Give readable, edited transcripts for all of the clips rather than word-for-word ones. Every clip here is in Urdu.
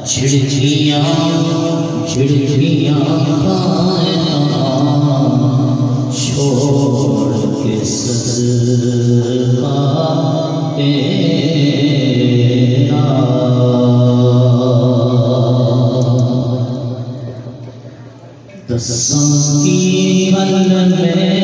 جھڑکیاں چھوڑ کے صدقہ تیرا دساں کی گل میں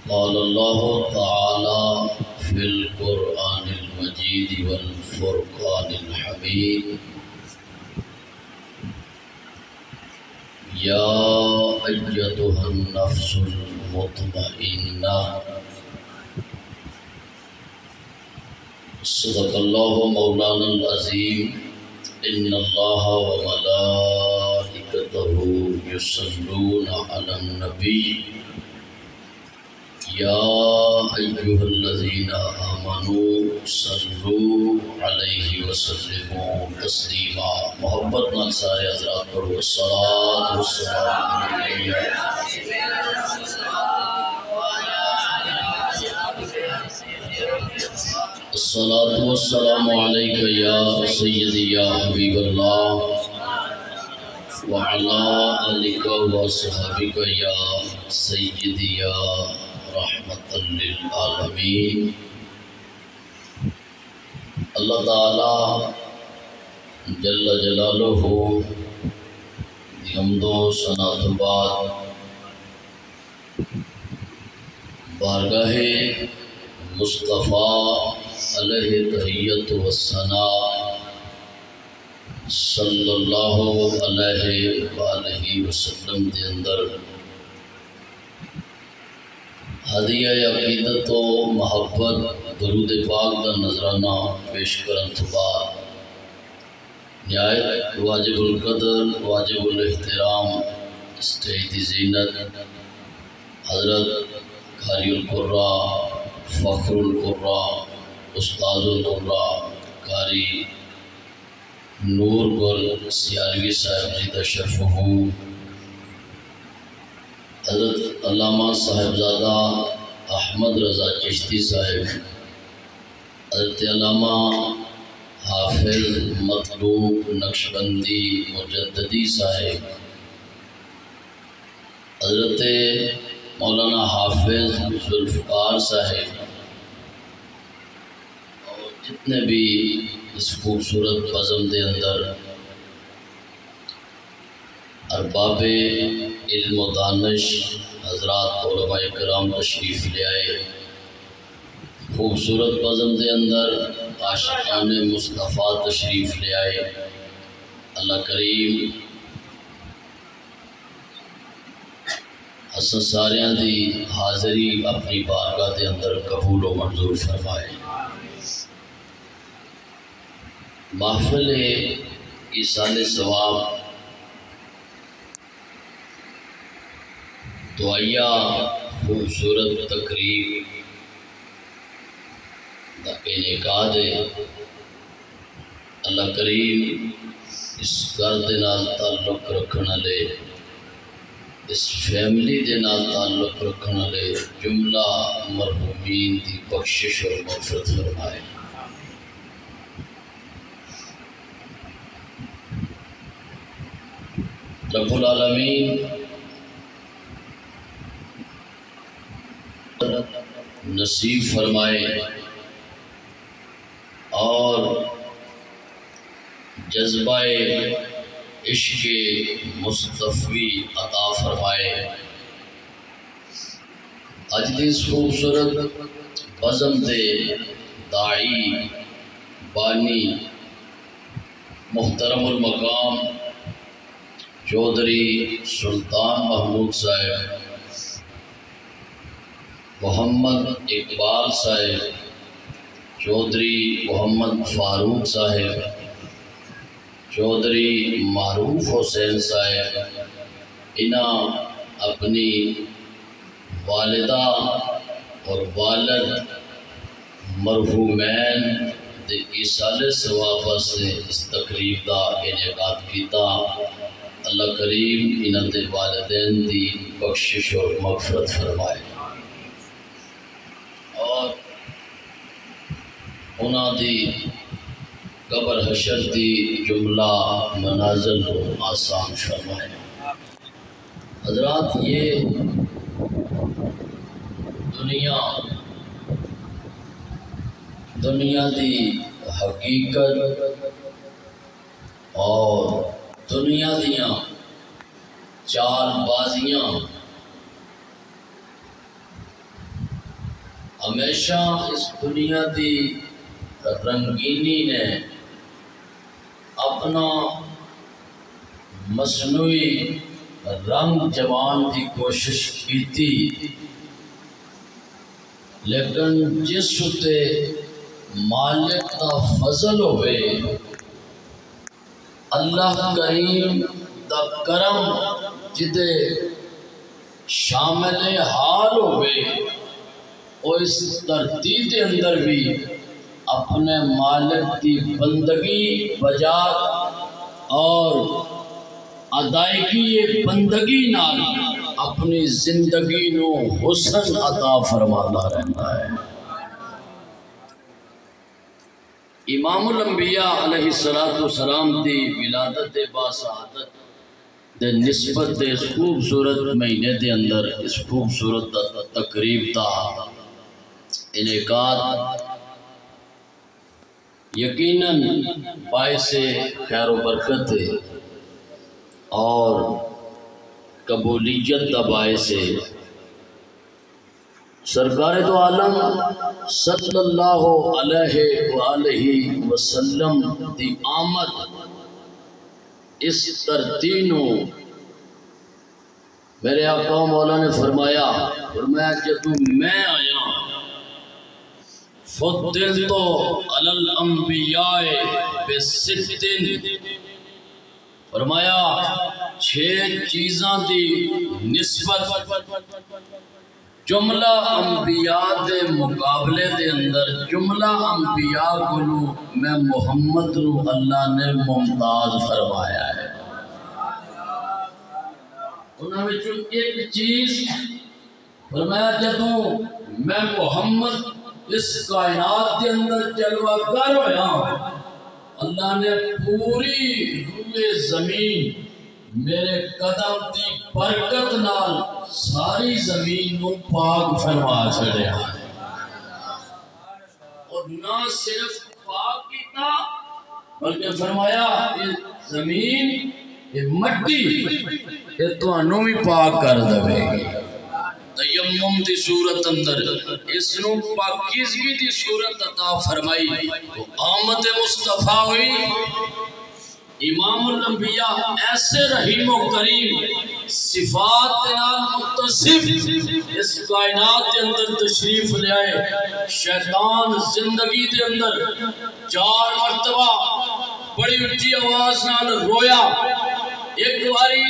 قال الله تعالى في القرآن المجيد والفرقان الحميد يا أيتها النفس المطمئنة صدق اللہ مولانا العظیم ان اللہ وملائکتہ یصلون علی النبی یا ایھا الذین آمنوا صلوا علیہ وسلموا تسلیما۔ محبت نال سارے حضرات پڑھو الصلاۃ والسلام علیہ الصلاۃ والسلام علیک یا سیدی یا حبیب اللہ وعلی آلک وصحبک یا سیدی یا رحمت للعالمین۔ اللہ تعالی جل جلالہ دی حمد و ثنا تو بعد بارگاہ مصطفیٰ علیہ تحیت و ثنا صلی اللہ علیہ وآلہ وسلم دے اندر ہدیہ عقیدت و محبت درود پاک دا نظرانہ پیش کرن تو بعد نہایت واجب القدر واجب الاحترام اسٹیج دی زینت حضرت قاری القراء فخر القراء استاذ القراء قاری نور گل سیالوی صاحب جی تشرف ہوں، حضرت علامہ صاحبزادہ احمد رضا چشتی صاحب، حضرت علامہ حافظ مطلوب نقشبندی مجددی صاحب، حضرت مولانا حافظ ذوالفقار صاحب، اور جتنے بھی اس خوبصورت بزم دے اندر ارباب علم و دانش حضرات علماء کرام تشریف لے آئے، خوبصورت بزم دے اندر عاشقان مصطفیٰ تشریف لے آئے، اللہ کریم اساں ساریاں دی حاضری اپنی بارگاہ دے اندر قبول و منظور فرمائے۔ محفل ایصال ثواب دعائیہ خوبصورت تقریب دا انعقاد ہے، اللہ کریم اس گھر دے نال تعلق رکھنا لے، اس فیملی دے نال تعلق رکھنا لے جملہ مرحومین دی بخشش اور مغفرت فرمائے۔ رب العالمین نصیب فرمائے اور جذبہ عشق مصطفی عطا فرمائے۔ اج دی اس خوبصورت بزم دے داعی بانی محترم المقام چودھری سلطان محمود صاحب، محمد اقبال صاحب، چودھری محمد فاروق صاحب، چودھری معروف حسین صاحب، انہاں اپنی والدہ اور والد مرحومین دے ایصال ثواب سے اس تقریب دا انعقاد کیتا۔ اللہ کریم انہاں دے والدین دی بخشش اور مغفرت فرمائے اور انہاں دی قبر حشر دی جملہ منازل کو آسان فرمائے۔ حضرات یہ دنیا دی حقیقت اور دنیا دیاں چال بازیاں ہمیشہ اس دنیا دی رنگینی نے اپنا مصنوعی رنگ جمان دی کوشش کیتی، لیکن جس اتے مالک دا فضل ہوئے، اللہ کریم دا کرم جدے شامل حال ہوئے، اور اس دھرتی دے اندر بھی اپنے مالک کی بندگی بجا اور ادائیگی بندگی نال اپنی زندگی نو حسن عطا فرماتا رہتا ہے۔ امام الانبیاء علیہ السلام دی ولادت باسعادت دے نسبت دے اس خوبصورت مہینے دے اندر اس خوبصورت تقریب دا انعقاد یقیناً باعث خیر و برکت ہے اور قبولیت دا باعث ہے۔ سرکار دو عالم صلی اللہ علیہ وآلہ وسلم دی آمد اس ترتینوں میرے آقا مولا نے فرمایا جب میں آیا فضلت علی الانبیاء بستن، فرمایا 6 چیزاں دی نسبت جملہ انبیاء دے مقابلے دے اندر جملہ انبیاء کو میں محمد نو اللہ نے ممتاز فرمایا ہے۔ انہوں نے ایک چیز فرمایا جدوں میں محمد اس کائنات کے اندر جلوہ گر ہویا، اللہ نے پوری روئے زمین میرے قدم دی برکت نال ساری زمین نو پاک فرما چھڑیا، اور نہ صرف پاک کیتا بلکہ فرمایا یہ زمین یہ مٹی یہ تانوں بھی پاک کر دے گی۔ تیمم دی صورت اندر اس نو پاکیزگی دی صورت عطا فرمائی تو آمد مصطفیٰ ہوئی۔ امام الانبیاء ایسے رحیم و کریم صفات نال متصف اس کائنات کے اندر تشریف لے آئے۔ شیطان زندگی دے اندر 4 مرتبہ بڑی اونچی آواز نال رویا۔ ایک باری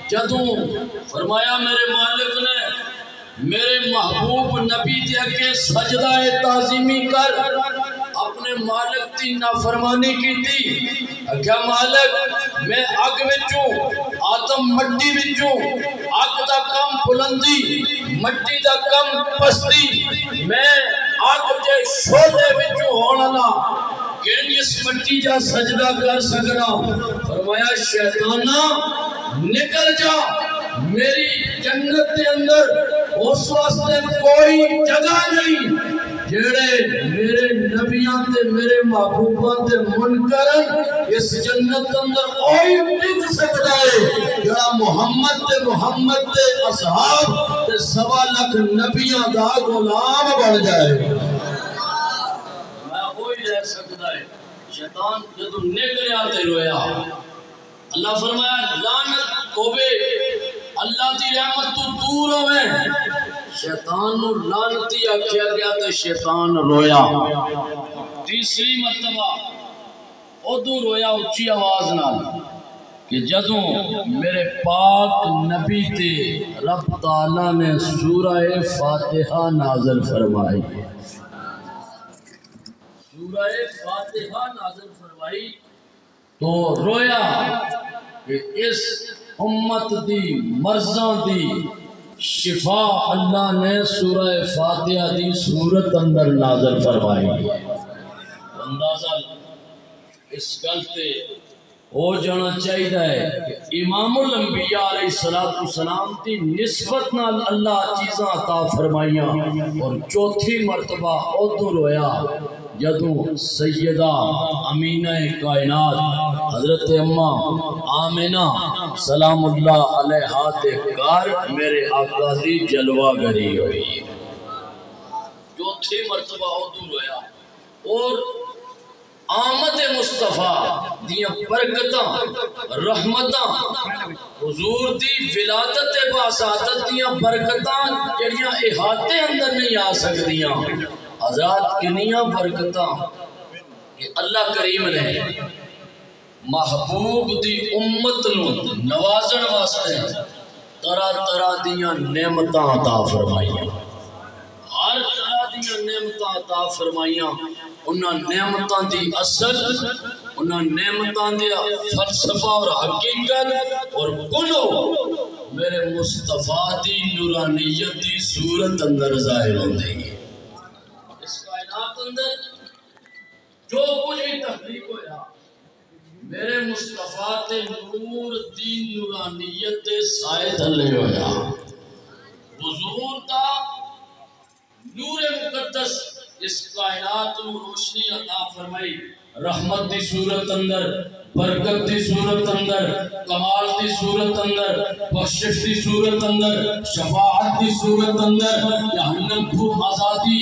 جدوں فرمایا میرے مالک نے میرے محبوب نبی دے کے سجدہ تعظیمی کر اپنے مالک دی نافرمانی کی تھی، کیا مالک میں اگ وچوں آدم مٹی وچوں اگ دا کم بلندی مٹی دا کم پستی میں اگ دے شعلے وچوں ہونا کہ اس مٹی جا سجدہ کر سکنا۔ فرمایا شیطانہ نکل جا، میری جنت کے اندر اس واسطے کوئی جگہ نہیں جڑے میرے نبیان تے میرے محبوبان تے منکرن اس جنت اندر کوئی ٹک سکتا ہے جڑا محمد تے اصحاب تے 1.25 لاکھ نبیان دا غلام بن جائے۔ میں کوئی رہ سکتا ہے۔ شیطان جدو نکلے آتے رویا، اللہ فرمایا لعنت ہوئے، اللہ دی رحمت تو دور ہوئے۔ شیطان نو لعنتی آکھیا گیا تے شیطان رویا۔ تیسری مرتبہ ادو رویا اچھی آواز نال کہ جدوں میرے پاک نبی تے رب تعالیٰ نے سورہ فاتحہ نازل فرمائی، سورہ فاتحہ نازل فرمائی تو رویا کہ اس امت دی مرضاں دی شفا اللہ نے سورہ فاتحہ دی صورت اندر نازل فرمائی۔ اندازہ اس گلتے ہو جانا چاہیے ہے کہ امام الانبیاء علیہ السلام دی نسبت نال اللہ چیزاں عطا فرمائیاں، اور چوتھی مرتبہ ادو رویا جدوں سیدہ امینہ کائنات حضرت اماں آمنہ سلام اللہ علیہ تے کار میرے آقا دی جلوہ گری ہوئی۔ چوتھی مرتبہ ادو رویا، اور آمد مصطفیٰ دیاں برکتاں رحمتاں حضور دی ولادت باسعادت دیاں برکتاں جڑیاں احاطے اندر نہیں آ سکدیاں، حضرات کنیاں برکتاں کہ اللہ کریم نے محبوب دی امت نو نوازن واسطے طرح طرح دیاں نعمتاں عطا فرمائیاں، ہر طرح دیاں نعمتاں عطا فرمائیاں۔ انہاں نعمتاں دی اصل، انہاں نعمتاں دی فلسفہ اور حقیقت اور کلو میرے مصطفیٰ دی نورانیت دی صورت اندر ظاہر ہوندے گی۔ اس کائنات اندر جو کچھ بھی تخلیق ہویا میرے مصطفیٰ تے نور دی نورانیت دے سائے تھلے ہویا۔ حضور دا نور مقدس اس کائنات کو روشنی عطا فرمائی، رحمت دی صورت اندر، برکت دی صورت اندر، کمال دی صورت اندر، بخشش دی صورت اندر، شفاعت دی صورت اندر، جہنم کو آزادی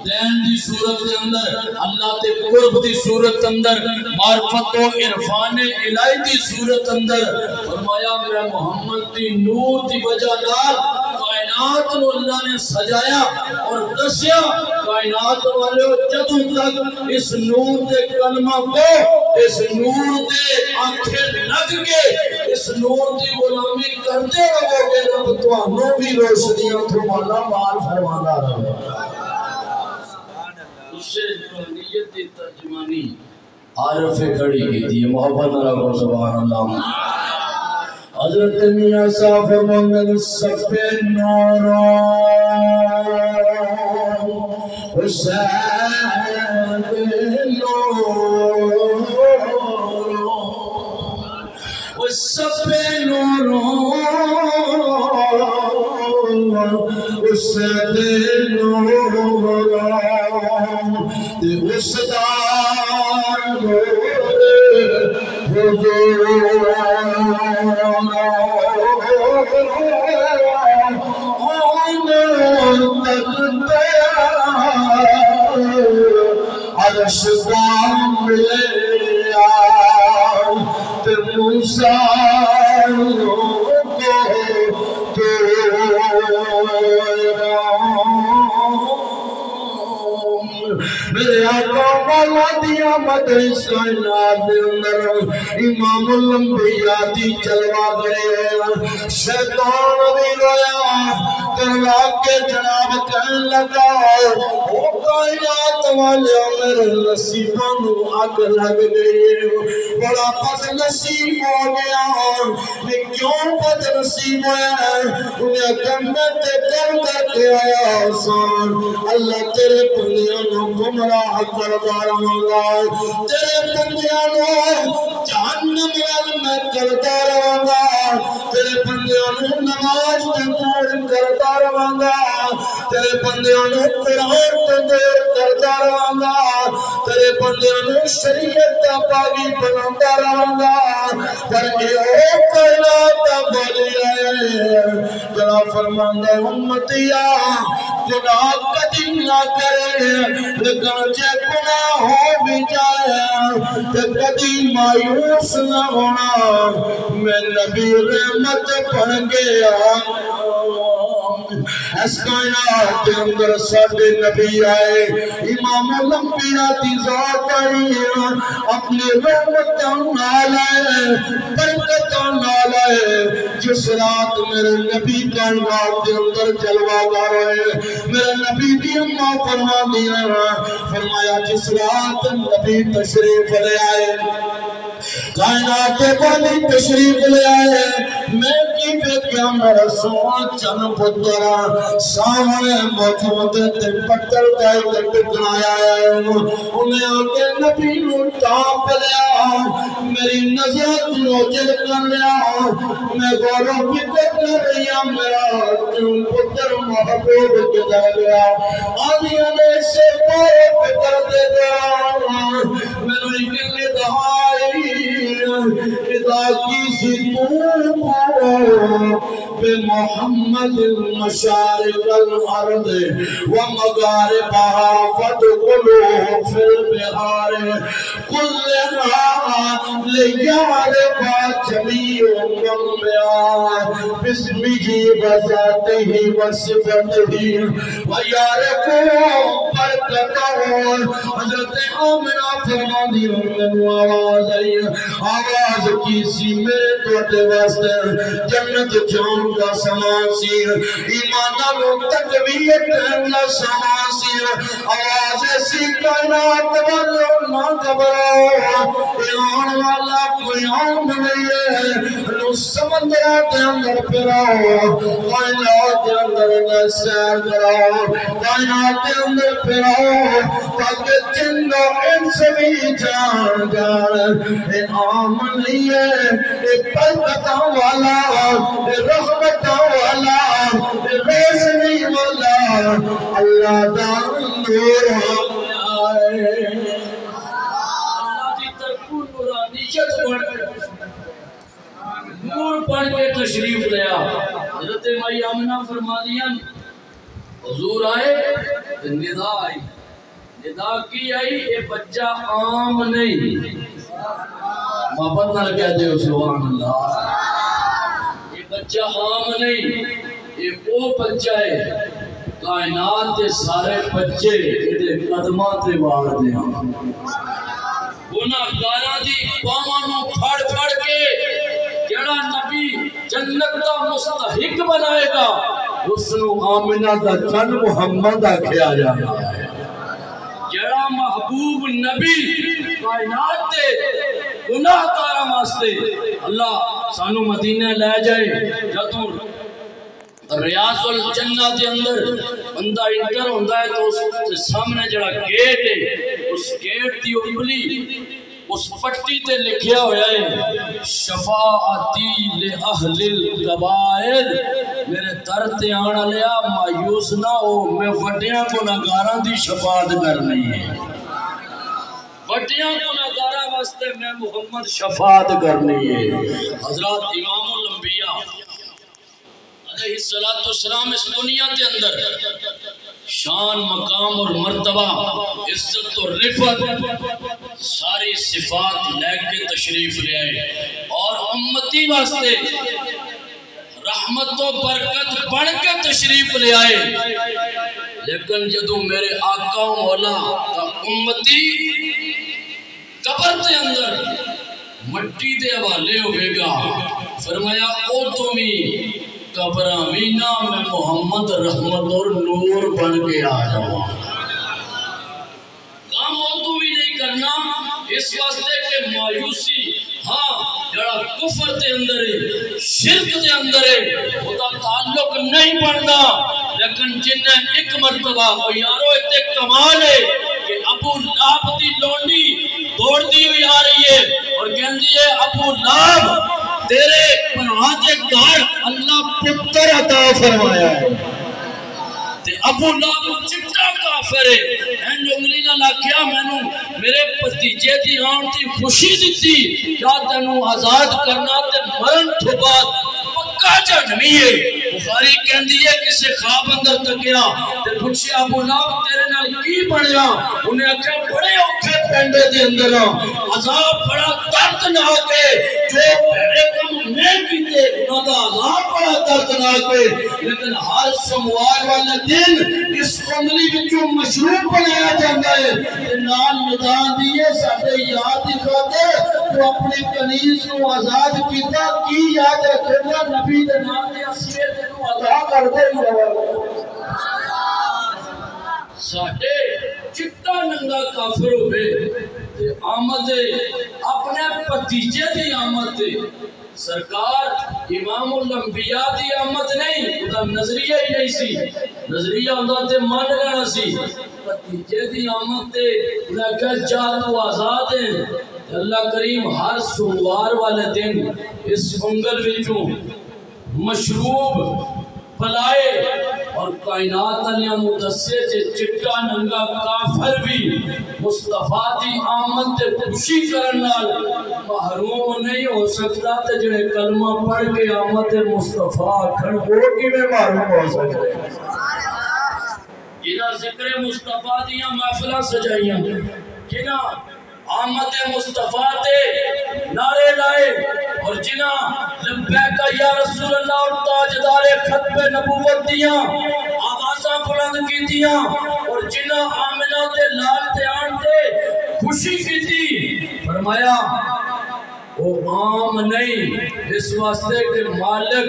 دین دی صورت اندر، اللہ تے قرب دی صورت اندر، معرفت و عرفان الہی دی صورت اندر۔ فرمایا میرا محمد دی نور دی وجہ نال کائنات کو اللہ نے سجایا اور دسیا کائنات والے جدوں تک اس نور دے کلمہ کو، اس نور دے آنکھیں لگ کے اس نور دی غلامی کرتے رہو گے، رب تمہوں بھی روشنیاں تمہارا مال فرمانا رہے۔ اسے نورانیت دی ترجمانی عارف کھڑی کی تھی، محبت نہ رکھو سبحان اللہ۔ حضرت میاں صاحب فرماندے سب پہ نور حسین نور، سب پہ نور حسین نور، اس دا نور حضور عرش دام ملیا تے موسیٰ کو میرے آقا مولا دی آمد اس کائنات دے اندر امام الانبیاء دی جلوہ گئے، شیطان بھی رویا کروا کے جناب کہنے لگا او کائنات والے میرے نصیبوں نو آگ لگ گئی، بڑا بد نصیب ہو گیا۔ میں کیوں بد نصیب ہویا؟ انہیں کمبے تے کر کے آیا آسان، اللہ تیرے بندیاں نو گمراہ کرتا رہا، تیرے بندیاں نو جہنم وال میں کرتا رہا، تیرے بندیاں نو نماز تے دور کرتا رہا، تیرے بندیاں نو قرآن تے دور کرتا رہا، تیرے بندیاں نو شریعت تا پاگی بناتا رہا، پر اے کائنات والی ہے جناب فرماندے امتیا گناہ کدی نہ کرے، لیکن جے گناہ ہو بھی جائے تو کدی مایوس نہ ہونا، میں نبی رحمت بن گیا۔ اس کائنات کے اندر ساڑھے نبی آئے، امام الانبیاء دی ذات آئی، اپنے رحمتاں نال آئے، برکتاں نال آئے۔ جس رات میرے نبی کائنات کے اندر جلوہ گار آئے، میرے نبی دی اماں فرما دیا، فرمایا جس رات نبی تشریف لے آئے، کائنات والی تشریف لے آئے، میں کی دیکھا میرا سونا چن پترا سامنے موجود تے پتر دائے تے ٹکرایا ہے، انہیں آگے نبی نو ٹاپ لیا، میری نظر نوجل کر لیا، میں غورو فکر کر رہا میرا چن پتر محبوب کدھر گیا، آدھیاں نے سے غورو فکر دے دیا، میں نے گلے دہائی ادا کی سی بے محمد مشارق الارض ومغاربها فادخلوا في البحار، كلنا ليعرف جميع الأنبياء باسمه وذاته وصفته ويعرف بركته حضرت آمنہ فرمانی آواز کی سی میرے توڑے واسطے جنت جان کا سامان سی ایمانہ لو تقویت کا سامان سی آواز ایسی کائنات والو نہ گھبراؤ ایمان والا کوئی عام نہیں ہے نو سمندرہ دے اندر پھراؤ کائنات دے اندر نہ سیر کراؤ کائنات دے اندر پھراؤ تاکہ جن و انس بھی جان جان اے عام نہیں ہے اے برکتاں والا اے رحمتاں والا اے روشنی والا اللہ دا نور آئے نور پڑھ کے تشریف لیا حضرت مائی آمنہ فرما دیا حضور آئے ندا آئی ندا کی آئی یہ بچہ عام نہیں محبت نہ کہتے ہو سبحان اللہ یہ بچہ عام نہیں یہ وہ بچہ ہے کائنات کے سارے بچے قدمہ تے وار دے گناہگاراں دی باواں نوں پھڑ پھڑ کے جڑا نبی جنت دا مستحق بنائے گا اس نوں آمنہ دا چن محمد آکھیا جانا ہے جڑا محبوب نبی کائنات دے گناہگاراں واسطے اللہ سانو مدینہ لے جائے جدوں ریاض الجنہ دے اندر بندہ انٹر ہوندہ ہے تو اس سامنے جڑا گیٹ ہے اس گیٹ دی اوپلی اس پٹی تے لکھیا ہویا ہے شفاعتی لأہل القبائر میرے در تے آنا لیا مایوس نہ ہو میں وڈیاں گناہگاراں دی شفاعت کرنی ہے وڈیاں گناہگاراں واسطے میں محمد شفاعت کرنی ہے حضرات امام الانبیاء علیہ السلام اس دنیا کے اندر شان مقام اور مرتبہ عزت اور رفت ساری صفات لے کے تشریف لے آئے اور امتی واسطے رحمت و برکت بڑھ کے تشریف لے آئے لیکن جدو میرے آقا و مولا کا امتی قبر کے اندر مٹی دے حوالے ہوئے گا فرمایا او تمہیں قبرامینہ میں محمد رحمت اور نور بن کے آ جاؤں کام موضوع بھی نہیں کرنا اس واسطے کہ مایوسی ہاں جڑا کفر دے اندر ہے شرک دے اندر ہے وہ دا تعلق نہیں بڑھنا لیکن جن نے ایک مرتبہ وہ یارو اتنے کمال ہے کہ ابو لاب دی لونڈی دوڑ دی ہوئی آ رہی ہے اور کہندی ہے ابو لاب تیرے پناہ گھر اللہ پتر عطا فرمایا ہے ابو لاب چٹا کافر ہے این انگلی نہ لاکھیا میں نو میرے پتیجے دی آن دی خوشی دیتی کیا تینو آزاد کرنا تے مرن تو بعد پکا جنمی ہے بخاری کہندی ہے کسے خواب اندر تکیا تے پوچھے ابو لاب تیرے نال کی بڑھیا انہیں اکھا بڑے اوکھے پینڈے دے اندر عذاب بڑا دردناک ہے جو پہلے کم میں کیتے انہوں دا عذاب بڑا دردناک ہے لیکن ہر سموار والا دن اس کنگلی بچوں مشروب بنایا جاتا ہے نال ندان دیئے ساڑھے یاد دکھاتے تو اپنے کنیز کو آزاد کیتا کی یاد رکھنا نبی دے نام دے اسکے دنوں عطا کر دے ساڑھے چٹا ننگا کافر ہوئے آمد اپنے پتیجے دی آمد سرکار امام الانبیاء دی آمد نہیں خدا نظریہ ہی نہیں سی نظریہ ہوتا تے مان لینا سی پتیجے دی آمد تے انہیں کہا جا تو آزاد ہیں اللہ کریم ہر سوار والے دن اس انگل وچوں مشروب پلائے اور کائنات علیہ مدسے سے چٹا ننگا کافر بھی مصطفیٰ دی آمد تے خوشی کرنال محروم نہیں ہو سکتا تے جنہیں کلمہ پڑھ کے آمد مصطفیٰ کھڑ ہو کی میں محروم ہو سکتا جنہ ذکر مصطفیٰ دیا محفلہ سجائیاں جنہ آمد مصطفیٰ تے نعرے لائے اور جنہ لبیک یا رسول اللہ اور تاجدار ختم نبوت دیاں آوازاں بلند کی دیاں اور جنہ آمنہ تے لال تے آن تے خوشی کی دی، فرمایا وہ عام نہیں، اس واسطے کہ مالک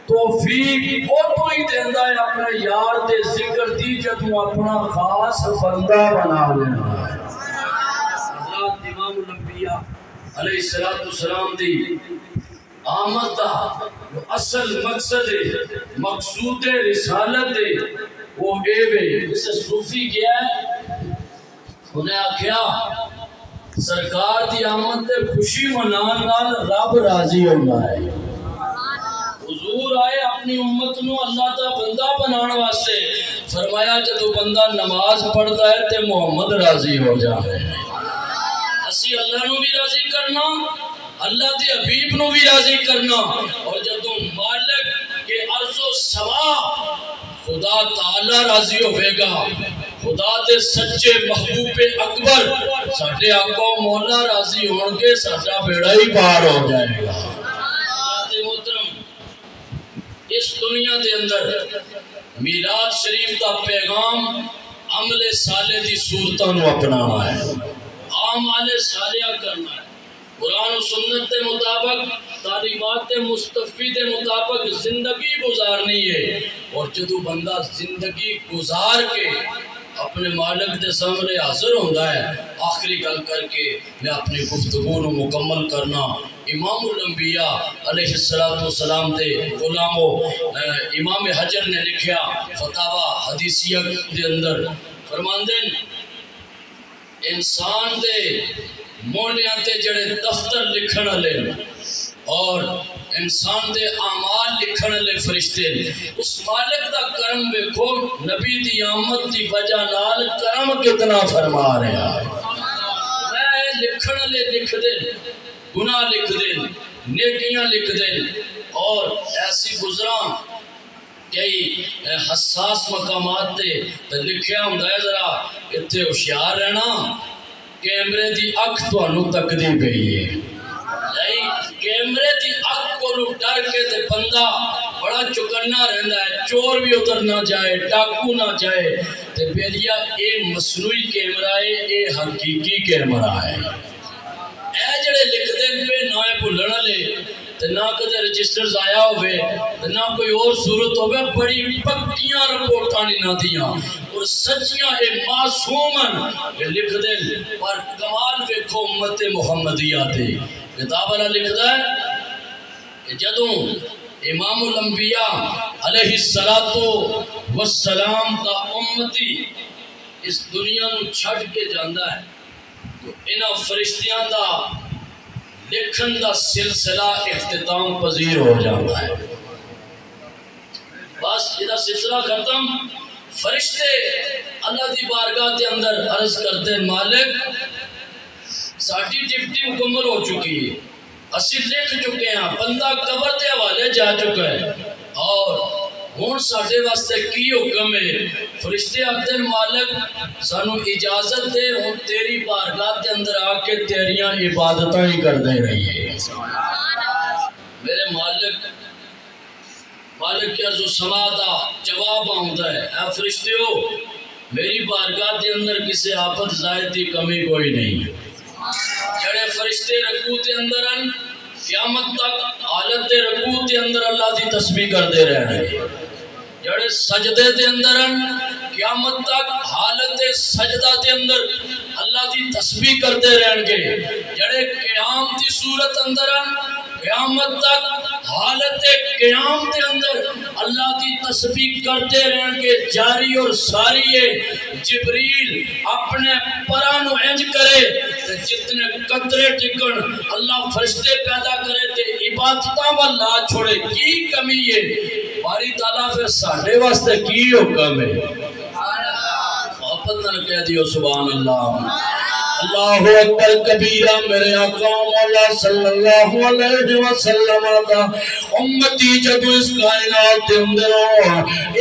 توفیق وہ تو ہی دیندہ ہے اپنے یار دے ذکر دی جدوں اپنا خاص بندہ بنا لینا ہے۔ حضرات امام الانبیاء علیہ السلام دی آمد دا جو اصل مقصد ہے، مقصود رسالت ہے، وہ اے وے جسے صوفی کیا ہے، انہیں آکھیا سرکار دی آمد تے خوشی منان نال رب راضی ہونا ہے۔ حضور آئے اپنی امت نو اللہ دا بندہ بنانے واسطے، فرمایا جدو بندہ نماز پڑھتا ہے تے محمد راضی ہو جانے ہیں۔ اسی اللہ نو بھی راضی کرنا، اللہ دے حبیب نو بھی راضی کرنا، اور جدو مالک کے عرض و سما خدا تعالی راضی ہوئے گا، خدا دے سچے محبوب اکبر ساڑھے آقا و مولا راضی ہونگے، ساڑھا بیڑا ہی پار ہو جائے گا۔ اس دنیا دے اندر میلاد شریف کا پیغام عمل صالح دی صورتوں اپنانا ہے، اعمال صالحہ کرنا ہے، قرآن و سنت کے مطابق تعلیمات مصطفی کے مطابق زندگی گزارنی ہے۔ اور جدو بندہ زندگی گزار کے اپنے مالک دے سامنے حاضر ہوتا ہے، آخری گل کر کے میں اپنی گفتگو کو مکمل کرنا، امام الانبیاء علیہ السلام دے غلامو امام حجر نے لکھیا فتاوہ حدیثیہ دے اندر، فرماندن انسان دے مولیاں تے جڑے دفتر لکھن لے اور انسان دے اعمال لکھن لے فرشتے، اس مالک دا کرم دیکھو، نبی دی آمد دی وجہ نال کرم کتنا فرما رہا ہے۔ میں لکھن لے لکھ دے، گناہ لکھ دے، نیکیاں لکھ دے، اور ایسی گزراں کئی حساس مقامات تے لکھیا ہوں ہے ذرا اتھے ہوشیار رہنا، کیمرے دی اکھ تانوں تکدی پئی ہے، کیمرے دی اکھ کو ڈر کے تے بندہ بڑا چکنا رہندا ہے، چور بھی اتر نہ جائے، ڈاکو نہ جائے، تے بیلیا اے مصنوعی کیمرہ ہے، اے حقیقی کیمرہ ہے۔ اے جڑے لکھ دیں پہ نہ بھولنا لے تے نہ کدے رجسٹرز آیا ہوئے تے نہ کوئی اور صورت ہوئے، بڑی پکیاں رپورٹانی نہ دیاں اور سچیاں اے معصومن کہ لکھ دیں، پر کمال ویکھو امت محمدیہ تے کتاب اللہ لکھ دا ہے کہ جدوں امام الانبیاء علیہ السلام کا امتی اس دنیا نو چھڑ کے جاندہ ہے تو انہاں فرشتیاں دا لکھن دا سلسلہ اختتام پذیر ہو جاتا ہے۔ بس یہ سلسلہ ختم، فرشتے اللہ دی بارگاہ کے اندر عرض کرتے مالک ساڑھی ڈپٹی مکمل ہو چکی ہے، اسی لکھ چکے ہیں، بندہ قبر دے حوالے جا چکا ہے، اور ہون ساڑھے واسطے کی حکم ہے؟ فرشتے آتے مالک سانو اجازت دے، ہون تیری بارگاہ دے اندر آکے تیریاں عبادتاں ہی کر دے رہی ہے۔ میرے مالک کی عرض و سما دا جواب آمدہ ہے، اے فرشتیو میری بارگاہ دے اندر کسی آفت زائد دی کمی کوئی نہیں، جڑے فرشتے رکوع دے اندر ہیں قیامت تک حالت رکوع دے اندر اللہ دی تسبیح کر دے رہے ہیں، جڑے سجدے دے اندر ہیں قیامت تک حالت سجدہ دے اندر اللہ دی تسبیح کر دے رہن گے، جڑے قیام دی صورت اندر ہیں قیامت تک حالت قیام دے اندر اللہ دی تسبیح کرتے رہن کے جاری اور ساری ہے۔ جبریل اپنے پرانو انج کرے جتنے قطرے ٹکن اللہ فرشتے پیدا کرے تے عبادتاں واللہ چھوڑے، کی کمی ہے؟ باری تعالیٰ پھر ساڑھے واسطے کی حکم ہے؟ محبت نہ کہہ دیو سبحان اللہ، اللہ اکبر کبیرہ، میرے آقا مولا صلی اللہ علیہ وسلم کا امتی جدو اس کائنات دے اندر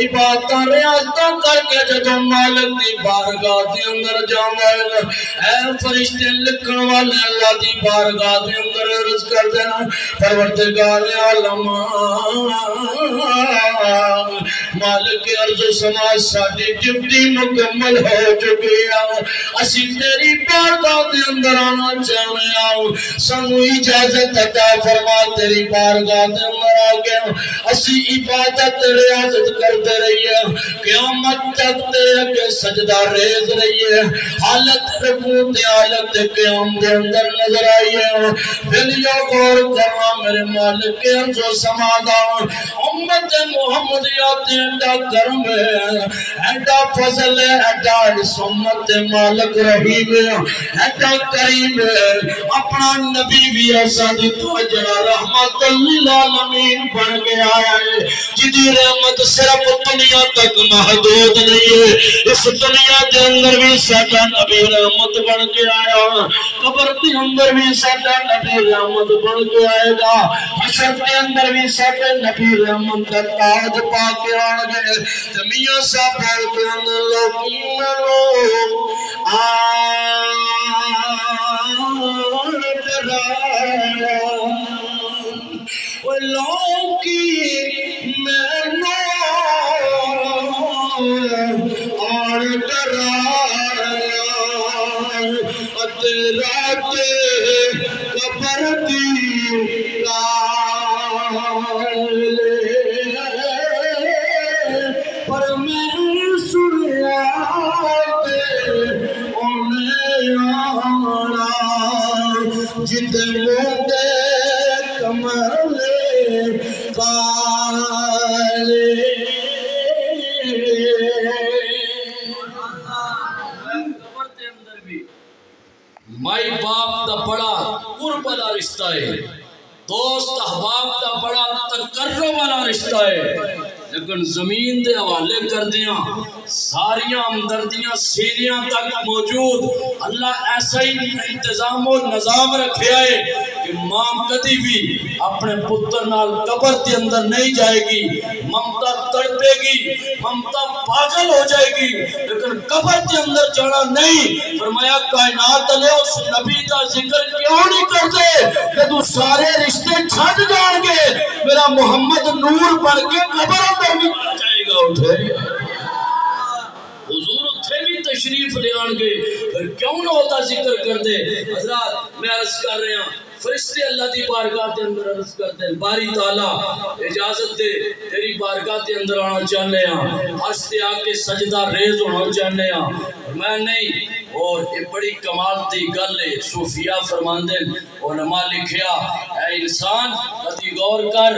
عبادتاں ریاضتاں کر کے جدو مالک دی بارگاہ دے اندر جانا ہے اے فرشتے لکھن والے اللہ دی بارگاہ دے اندر عرض کر دینا پروردگار عالم مالک ارض و سما ساڈی ڈیوٹی مکمل ہو چکی ہے اسی تیری بارگاہ دے اندر آنا چاہنے آؤ سانو اجازت عطا فرما تیری بارگاہ دے اندر آ گیا اسی عبادت ریاضت کرتے رہیے قیامت تک تیرے کے سجدہ ریز رہیے حالت رکوع حالت قیام دے اندر نظر آئیے دلیو غور کرنا میرے مالک ارض و سما دا امت محمدیات ایڈا کرم ہے ایڈا فضل ہے ایڈا امت مالک رحیم ہے ایڈا کریم ہے اپنا نبی بھی ایسا دی تو جڑا رحمت للعالمین بن گیا ہے جدی رحمت صرف دنیا تک محدود نہیں ہے اس دنیا دے اندر بھی ساڈا نبی رحمت بن کے آیا قبر دے اندر بھی ساڈا نبی رحمت بن کے آئے گا حشر دے اندر بھی ساڈا نبی رحمت کا تاج پا کے آن گئے میاں صاحب بولتے ہیں لوگی منو لوگی منو آن رات قبر دی پر میں سنیا انہیں آنا جد موتے کمالے کالے مائی باپ دا بڑا قرب والا رشتہ ہے دوست احباب دا بڑا تقرب والا رشتہ ہے لیکن زمین دے حوالے کر دیاں ساریاں ہمدردیاں سینیاں تک موجود اللہ ایسا ہی انتظام و نظام رکھے آئے کہ ماں کدی بھی اپنے پتر نال قبر دے اندر نہیں جائے گی ممتا تڑپے گی ممتا پاگل ہو جائے گی لیکن قبر دے اندر جانا نہیں فرمایا کائنات علیہ اس نبی کا ذکر کیوں نہیں کرتے کہ تو سارے رشتے چھٹ جان گے میرا محمد نور بن کے قبر اندر بھی جائے گا اٹھے حضور اتھے بھی تشریف لے آن گے پھر کیوں نہ ہوتا ذکر کر دے حضرات میں عرض کر رہے ہیں فرشتے اللہ دی بارگاہ دے اندر عرض کرتے ہیں باری تعالیٰ اجازت دے تیری بارگاہ دے اندر آنا چاہنے ہیں ہستے آکے سجدہ ریز ہونا چاہنے ہیں میں نہیں اور یہ بڑی کمال دی گل ہے صوفیہ فرماندے علماء لکھیا اے انسان ادھی غور کر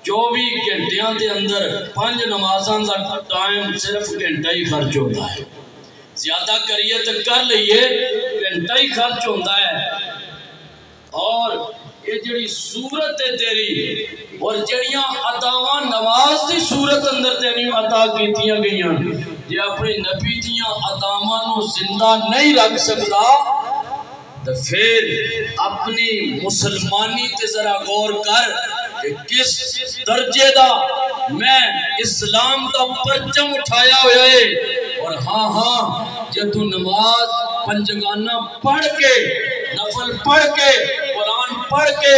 24 گھنٹیاں دے اندر 5 نمازاں دا ٹائم صرف گھنٹہ ہی خرچ ہوتا ہے زیادہ کریے تو کر لئیے گھنٹہ ہی خرچ ہوتا ہے اور یہ جڑی صورت ہے تیری اور جڑیاں عطاواں نماز دی صورت اندر تیری عطا کیتیاں گئیاں یہ اپنے نبی دیاں عطاواں نو زندہ نہیں رکھ سکتا تو پھر اپنی مسلمانی تے ذرا غور کر کہ کس درجے دا میں اسلام دا پرچم اٹھایا ہویا ہے اور ہاں جب تو نماز پنجگانہ پڑھ کے نفل پڑھ کے قرآن پڑھ کے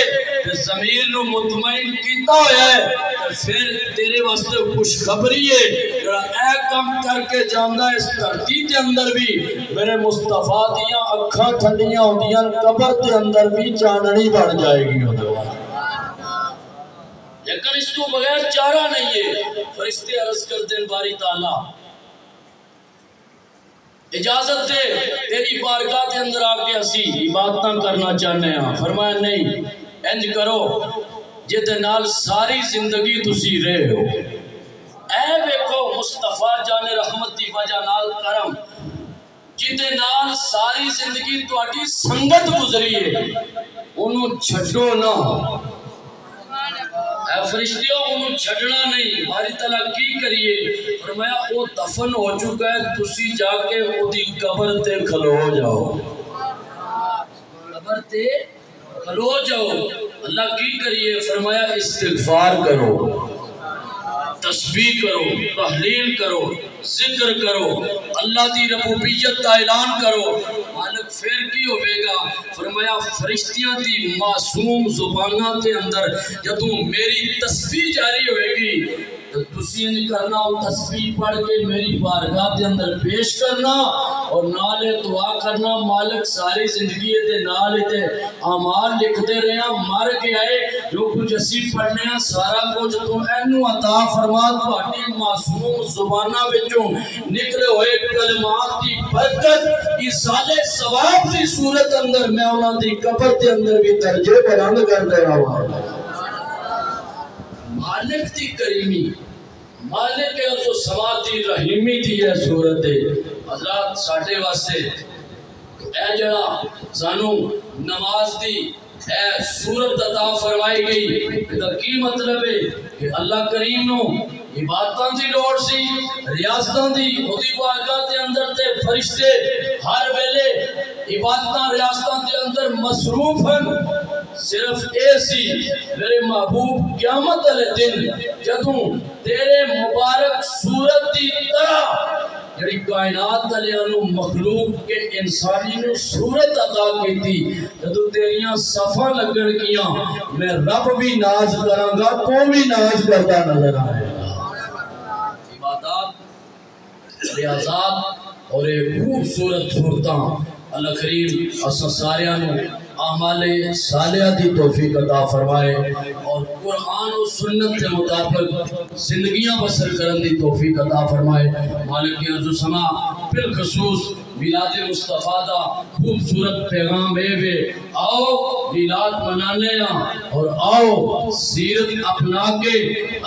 ضمیر نو مطمئن کیتا ہویا ہے پھر تیرے واسطے خوشخبری ہے جڑا اے کم کر کے جاندہ اس دھرتی دے اندر بھی میرے مصطفیٰ دیاں اکھاں ٹھنڈیاں ہوندیاں قبر دے اندر بھی چاندنی بڑھ جائے گی لیکن اس کو بغیر چارہ نہیں ہے فرشتے عرض کرتے ہیں باری تعالیٰ اجازت دے تیری بارگاہ دے اندر آکے اسی عبادتاں کرنا چاہنے ہیں فرمایا نہیں انج کرو جیتے نال ساری زندگی تسی رہے ہو اے بیکھو مصطفیٰ جان رحمت دی وجہ نال کرم جیتے نال ساری زندگی تو آٹی سنگت گزری ہے انہوں چھٹو نہ اے فرشتیوں انہوں چھڑنا نہیں باری تعالیٰ کی کریے فرمایا وہ دفن ہو چکا ہے تسی جا کے وہ دی قبر تے کھلو جاؤ قبر تے کھلو جاؤ اللہ کی کریے؟ فرمایا استغفار کرو، تسبیح کرو، تحلیل کرو، ذکر کرو، اللہ دی ربوبیت کا اعلان کرو، مالک پھر کی ہوئے گا؟ فرمایا فرشتیاں دی معصوم زبانہ کے اندر جدوں میری تسبیح جاری ہوئے گی تو تسی نہیں کرنا، وہ تسبیح پڑھ کے میری بارگاہ کے اندر پیش کرنا اور نالے دعا کرنا، مالک ساری زندگی دے نالے تے اعمال لکھتے رہے ہیں، مر کے آئے جو کچھ اسی پڑھنے ہیں سارا کچھ تو اینو عطا فرما، تہاڈی معصوم زبانہ وچوں نکلے ہوئے کلمات دی برکت ایصال ثواب دی صورت اندر میں انہاں دی قبر دے اندر بھی درجے بلند کر دے رہا ہوں۔ مالک دی کریمی، مالک عرض و سما دی رحیمی دی ہے صورت حضرات ساڑھے واسطے اے جڑا سانو نماز دی اے صورت عطا فرمائی گئی، کہ کی مطلب ہے کہ اللہ کریم نو عبادتاں دی لوڑ سی، ریاستاں دی خودی بارگاہ دے اندر تے فرشتے ہر ویلے عبادتاں ریاستاں دے اندر مصروف ہیں، صرف ایسی میرے محبوب قیامت علیہ دن جدوں تیرے مبارک صورت دی طرح جڑی کائنات علیہ مخلوق کے انسانی نو صورت عطا کی تھی، جدوں تیریاں صفحہ لگن کیاں میں رب بھی ناز کراں گا، تو بھی ناز کرتا نظر آئے گا۔ عبادات، ریاضات اور ایک خوبصورت صورتاں اللہ کریم اساں ساریاں نو اعمال صالحہ دی توفیق عطا فرمائے اور قرآن و سنت کے مطابق زندگیاں بسر کرن دی توفیق عطا فرمائے۔ مالک عرض و سما بالخصوص میلاد مصطفیٰ دا خوبصورت پیغام اے آؤ میلاد منانے ہیں اور آؤ سیرت اپنا کے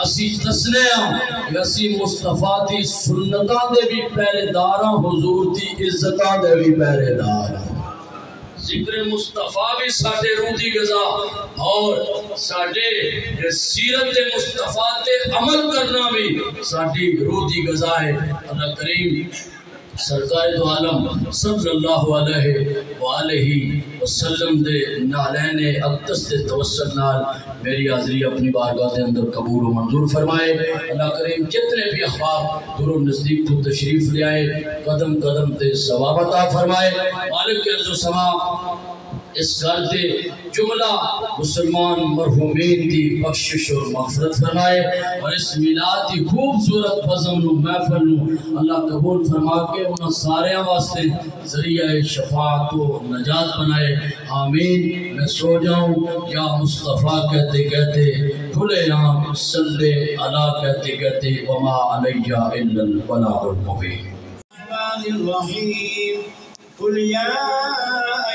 اسی دسنے ہیں کہ اسی مصطفیٰ دی سنتاں دے بھی پہرے داراں، حضور دی عزتاں دے بھی پہرے داراں۔ ذکر مصطفیٰ بھی ساڑھے روح دی غذا اور ساڑھے سیرت مصطفیٰ تے عمل کرنا بھی ساڑھی روح دی غذا ہے۔ اللہ کریم سرکار دو عالم صلی اللہ علیہ وآلہ وسلم دے نالین اقدس دے توسل نال میری حاضری اپنی بارگاہ دے اندر قبول و منظور فرمائے۔ اللہ کریم جتنے بھی احباب دور و نزدیک تو تشریف لے آئے قدم قدم تے ثواب عطا فرمائے۔ مالک عرض و سما اس گھر دے جملہ مسلمان مرحومین دی بخشش اور مغفرت فرمائے اور اس میلاد دی خوبصورت بزم نو محفل نو اللہ قبول فرما کے انہاں سارے واسطے ذریعہ شفاعت و نجات بنائے، آمین۔ میں سو جاؤں یا مصطفیٰ کہتے کہتے کھلے آنکھ صلی اللہ کہتے کہتے وما علیہ الا البلاغ المبین۔ الرحمن الرحیم قل یا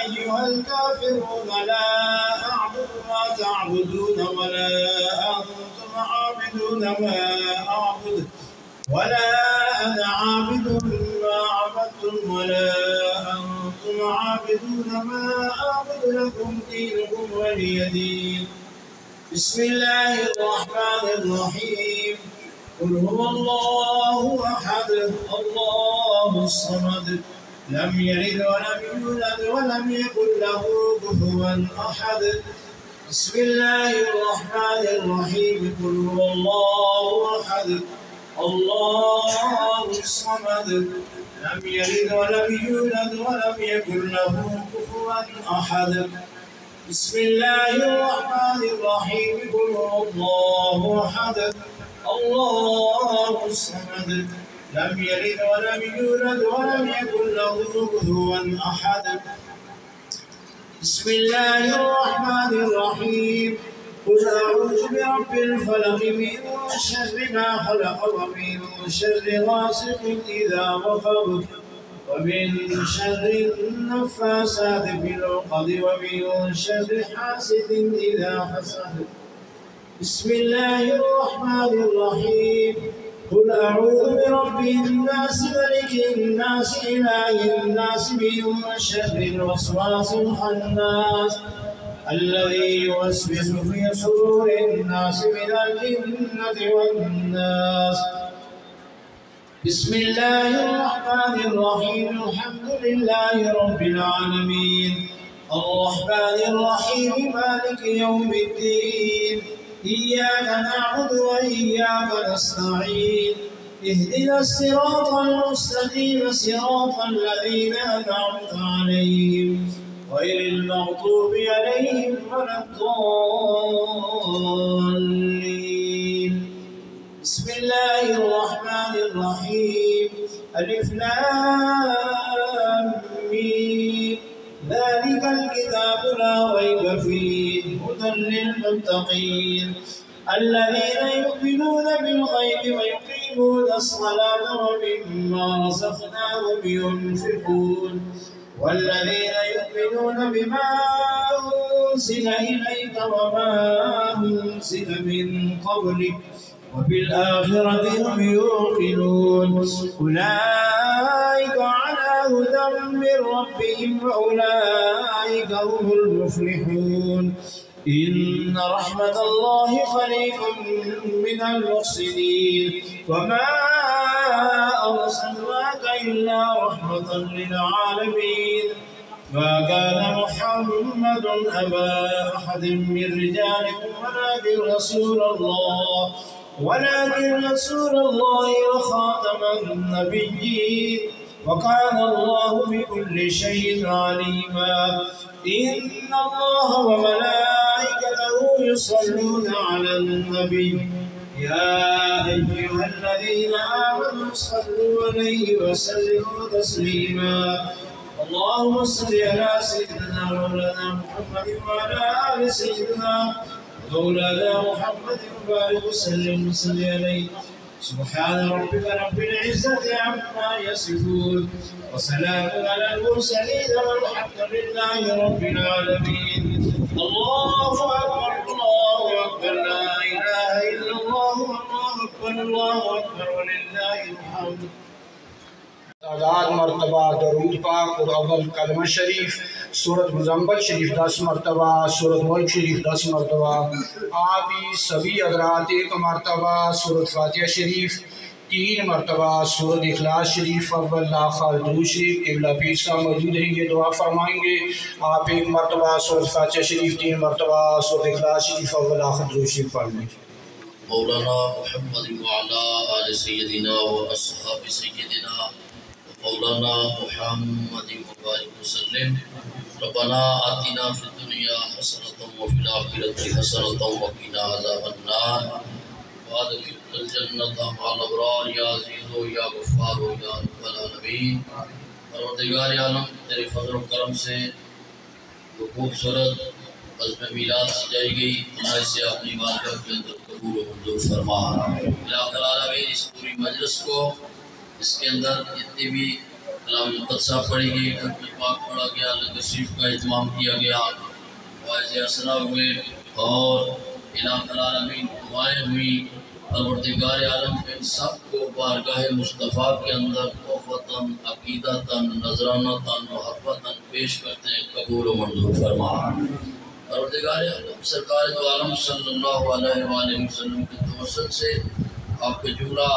أيها الكافرون لا أعبد ما تعبدون ولا أنتم عابدون ما أعبد ولا أنا عابد ما عبدتم ولا أنتم عابدون ما أعبد لكم دينكم ولي دين بسم الله الرحمن الرحيم قل هو الله أحد الله الصمد لم يلد ولم يولد ولم يكن له كفوا أحد بسم الله الرحمن الرحيم قل هو الله أحد الله الصمد لم يلد ولم يولد ولم يكن له كفوا أحد بسم الله الرحمن الرحيم قل هو الله أحد الله الصمد لم يلد ولم يولد ولم يكن له كفوا أحد بسم الله الرحمن الرحيم قل أعوذ برب الفلق من شر ما خلق ومن شر غاسق إذا وقب ومن شر النفاثات في العقد ومن شر حاسد إذا حسد بسم الله الرحمن الرحيم قل أعوذ برب الناس ملك الناس إله الناس من شر الوسواس الخناس الذي يوسوس في صدور الناس من الجنة والناس بسم الله الرحمن الرحيم الحمد لله رب العالمين الرحمن الرحيم مالك يوم الدين إياك نعبد وإياك نستعين اهدنا الصراط المستقيم صراط الذين أنعمت عليهم غير المغضوب عليهم ولا الضالين. بسم الله الرحمن الرحيم ألف لام ميم ذلك الكتاب لا ريب فيه هدى للمتقين الذين يؤمنون بالغيب ويقيمون الصلاة ومما رزقناهم ينفقون والذين يؤمنون بما أنزل إليك وما أنزل من قبلك وبالآخرة هم يوقنون أولئك على هدى من ربهم وأولئك هم المفلحون. إن رحمة الله قريب من المحسنين وما أرسلناك إلا رحمة للعالمين. ما كان محمد أبا أحد من رجالكم ولكن رسول الله وخاتم النبيين وكان الله بكل شيء عليما. إن الله وملائكته يصلون على النبي يا أيها الذين آمنوا صلوا عليه وسلموا تسليما. اللهم صل على سيدنا مولانا محمد وعلى آل سيدنا مولانا محمد وبارك وسلم عليه. سبحان ربك رب العزة عما يصفون وسلام على المرسلين والحمد لله رب العالمين. الله أكبر الله أكبر لا إله إلا الله الله أكبر ولله الحمد. تعداد مرتبہ درود پاک اور اول کلمہ شریف سورت مزمل شریف 10 مرتبہ سورت ملک شریف 10 مرتبہ آپ ہی سبھی حضرات ایک مرتبہ سورت فاتحہ شریف 3 مرتبہ سورت اخلاص شریف اول لاخر درود شریف قبلہ پیر صاحب موجود ہیں یہ دعا فرمائیں گے. آپ ایک مرتبہ سورت فاتحہ شریف 3 مرتبہ سورت اخلاص شریف اول لاخر درود شریف پڑھ لیں. مولانا محمد وعلى آل سيدنا وأصحاب سيدنا مولانا محمد وبارك وسلم. ربنا آتنا في الدنيا حسنة وفي الآخرة حسنة وقنا عذاب النار وادخلنا الجنة مع الأبرار يا عزيز يا غفار يا رب العالمين. پروردگار عالم تیرے فضل و کرم سے جو خوبصورت عزم میلاد سجائی گئی اللہ سے اپنی بارگاہ کے اندر قبول و منظور فرما. الہ العالمین اس پوری مجلس کو اس کے اندر جتنی بھی کلام مقدسہ پڑھی گئی خطبہ پاک پڑھا گیا لنگر شریف کا اہتمام کیا گیا واعظ اسنا ہوئے اور الہ العالمین دعائیں ہوئی پروردگار عالم ان سب کو بارگاہ مصطفیٰ کے اندر توفتاً عقیدتاً نذرانتاً محبتاً پیش کرتے ہیں قبول و منظور فرما. پروردگار عالم سرکار دو عالم صلی اللہ علیہ وآلہ وسلم کے توسط سے آپ کے جملہ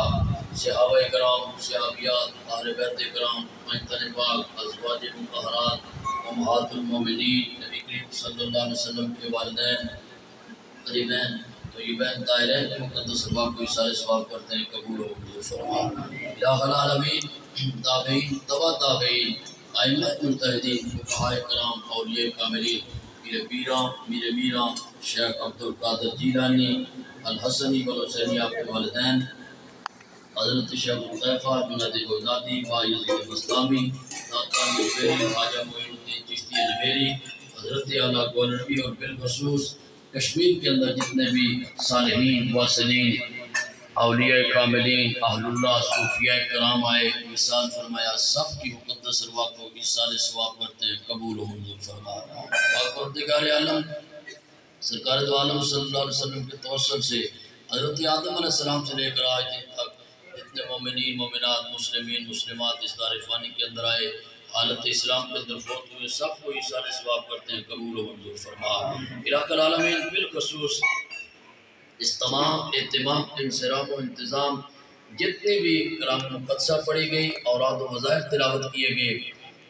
صحابہ کرام صحابیات اہل بیت کرام معطر پاک ازواج مطہرات امہات المومنین نبی کریم صلی اللہ علیہ وسلم کے والدین قریبین طیبین طاہرین کے مقدس ارواح کو اثار ثواب کرتے ہیں قبول و منظور فرما. الہ العالمین تابعین تبع تابعین ائمہ مجتہدین فقہاء کرام اولیاء کاملین میر میران شیخ عبدالقادر جیلانی الحسنی والحسینی آپ کے والدین حضرت شیخ حذیفہ بن بغدادی بایزید بسطامی داتا مجبری خواجہ معین الدین چشتی اجمیری حضرت اعلیٰ گولروی اور بالخصوص کشمیر کے اندر جتنے بھی صالحین واصلین اولیاء کاملین اہل اللہ صوفیاء کرام آئے مثال فرمایا سب کی مقدس ارواح کو مثال ثواب کرتے ہیں قبول و منظور فرما. اور پروردگار عالم سرکار دو عالم صلی اللہ علیہ وسلم کے توسل سے حضرت آدم علیہ السلام سے لے کر آج دن تک جتنے مومنین مومنات مسلمین مسلمات اس دار فانی کے اندر آئے حالت اسلام کے اندر فوت ہوئے سب کو ایثار ثواب کرتے ہیں قبول و منظور فرما. الہ العالمین بالخصوص اس تمام اہتمام انصرام و انتظام جتنی بھی کلام مقدسہ پڑھی گئی اوراد و وظائف تلاوت کیے گئے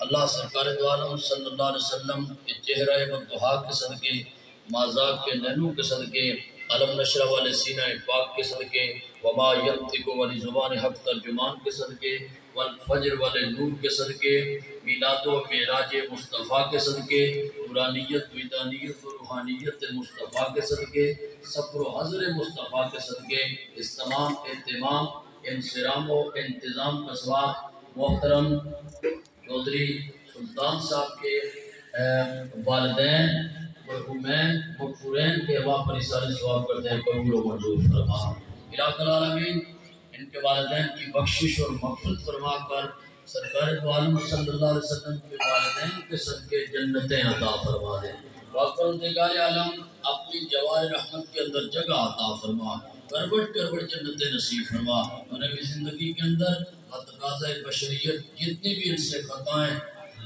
اللہ سرکار دو عالم صلی اللہ علیہ وسلم کے چہرہ بدحا کے صدقے، مازاق کے نینو کے صدقے، علم نشرہ والے سینہ پاک کے صدقے، وما ینطق والی زبان حق ترجمان کے صدقے، والفجر والے نور کے صدقے، میلاد و معراج مصطفیٰ کے صدقے، نورانیت ویدانیت و روحانیت مصطفیٰ کے صدقے، صبر و حضر مصطفیٰ کے صدقے، اس تمام اہتمام انصرام و انتظام کا ثواب محترم چودھری سلطان صاحب کے والدین مرحومین مغفورین کے ارواح پر اثار ثواب کرتے ہیں، قبول و منظور فرما۔ الہ العالمین ان کے والدین کی بخشش اور مغفرت فرما کر سرکار دو عالم صلی اللہ علیہ وسلم کے والدین کے صدقے جنتیں عطا فرما دیں۔ پروردگار عالم اپنی جوار رحمت کے اندر جگہ عطا فرما، کروٹ کروٹ جنتیں نصیب فرما۔ انہیں زندگی کے اندر تقاضۂ بشریت جتنی بھی ان سے خطائیں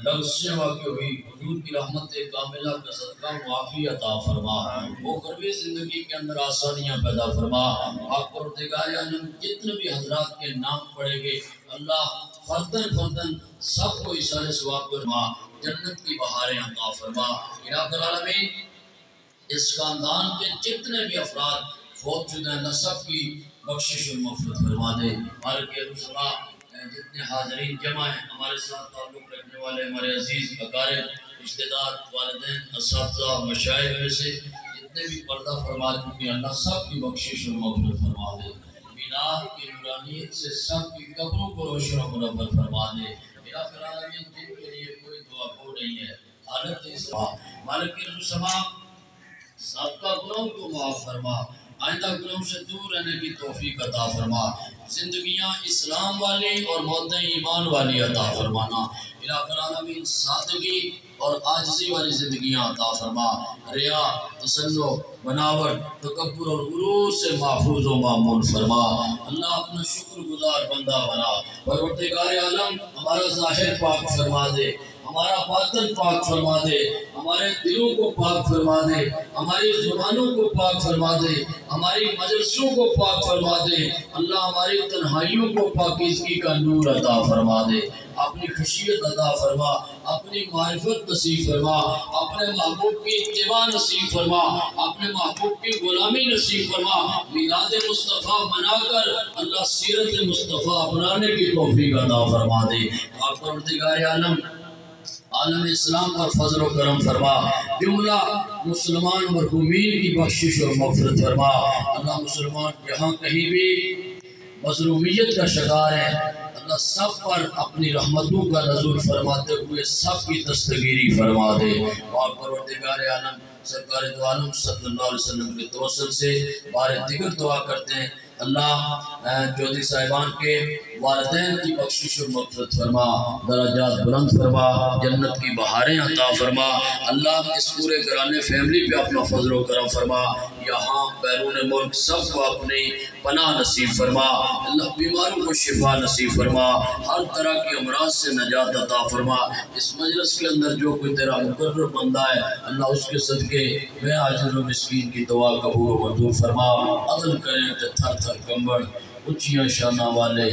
لغزشیں واقع ہوئی، حضور کی رحمت کاملہ کا صدقہ معافی عطا فرما، وہ قربی زندگی کے اندر آسانیاں پیدا فرما۔ آپ پروردگار عالم جتنے بھی حضرات کے نام پڑے گے اللہ فردن فردن سب کو اثار ثواب فرما، جنت کی بہاریں عطا فرما۔ الہ العالمین اس خاندان کے جتنے بھی افراد فوت شدہ ہیں سب کی بخشش و مغفرت فرما دے۔ مالک رسولہ جتنے حاضرین جمع ہیں، ہمارے ساتھ تعلق رکھنے والے ہمارے عزیز اقارب رشتہ دار والدین اساتذہ مشائخ میں سے جتنے بھی پردہ فرما چکے ہیں اللہ سب کی بخشش و مغفرت فرما دے۔ میلاد کی نورانیت سے سب کی قبروں کو روشن و منور فرما دے۔ الہ العالمین جن کے لیے کوئی دعا ہو نہیں ہے حالت اسلام مالک رسولہ سابقہ گناہوں کو معاف فرما، آئندہ گناہوں سے دور رہنے کی توفیق عطا فرما، زندگیاں اسلام والی اور موتیں ایمان والی عطا فرمانا۔ الہ العالمین سادگی اور عاجزی والی زندگیاں عطا فرما، ریا تسنع بناوٹ تکبر اور غرور سے محفوظ و مامون فرما۔ اللہ اپنا شکر گزار بندہ بنا، پروردگار عالم ہمارا ظاہر پاک فرما دے، ہمارا باطن پاک فرما دے، ہمارے دلوں کو پاک فرما دے، ہماری زبانوں کو پاک فرما دے، ہماری مجلسوں کو پاک فرما دے۔ اللہ ہماری تنہائیوں کو پاکیزگی کا نور عطا فرما دے، اپنی خشیت عطا فرما، اپنی معرفت نصیب فرما، اپنے محبوب کی اتباع نصیب فرما، اپنے محبوب کی غلامی نصیب فرما۔ میلاد مصطفیٰ منا کر اللہ سیرت مصطفیٰ اپنانے کی توفیق عطا فرما دے۔ آپ پروردگار عالم عالم اسلام پر فضل و کرم فرما، جملہ مسلمان مرحومین کی بخشش اور مغفرت فرما۔ اللہ مسلمان جہاں کہیں بھی مظلومیت کا شکار ہے اللہ سب پر اپنی رحمتوں کا نزول فرماتے ہوئے سب کی دستگیری فرما دے۔ اور پروردگار عالم سرکار دو عالم صلی اللہ علیہ وسلم کے توسل سے بار دیگر دعا کرتے ہیں اللہ چودھری صاحبان کے والدین کی بخشش و مغفرت فرما، درجات بلند فرما، جنت کی بہاریں عطا فرما۔ اللہ اس پورے گھرانے فیملی پہ اپنا فضل و کرم فرما، یہاں بیرون ملک سب کو اپنی پناہ نصیب فرما۔ اللہ بیماروں کو شفا نصیب فرما، ہر طرح کی امراض سے نجات عطا فرما۔ اس مجلس کے اندر جو کوئی تیرا مقرر بندہ ہے اللہ اس کے صدقے میں عاجز و مسکین کی دعا قبول و منظور فرما۔ عدل کریں تے تھر تھر کمبڑ اچھیاں شانہ والے،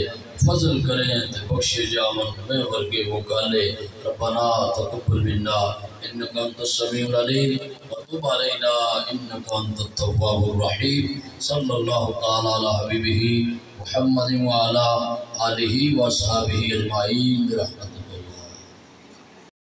فضل کریں تے بخشے جامن میں ورگے مکالے۔ ربنا تقبل منا انک انت السمیع العلیم وتب علینا انک انت التواب الرحیم۔ صلی اللہ تعالی علی حبیبہ محمد وعلی آلہ واصحابہ اجمعین برحمتہ۔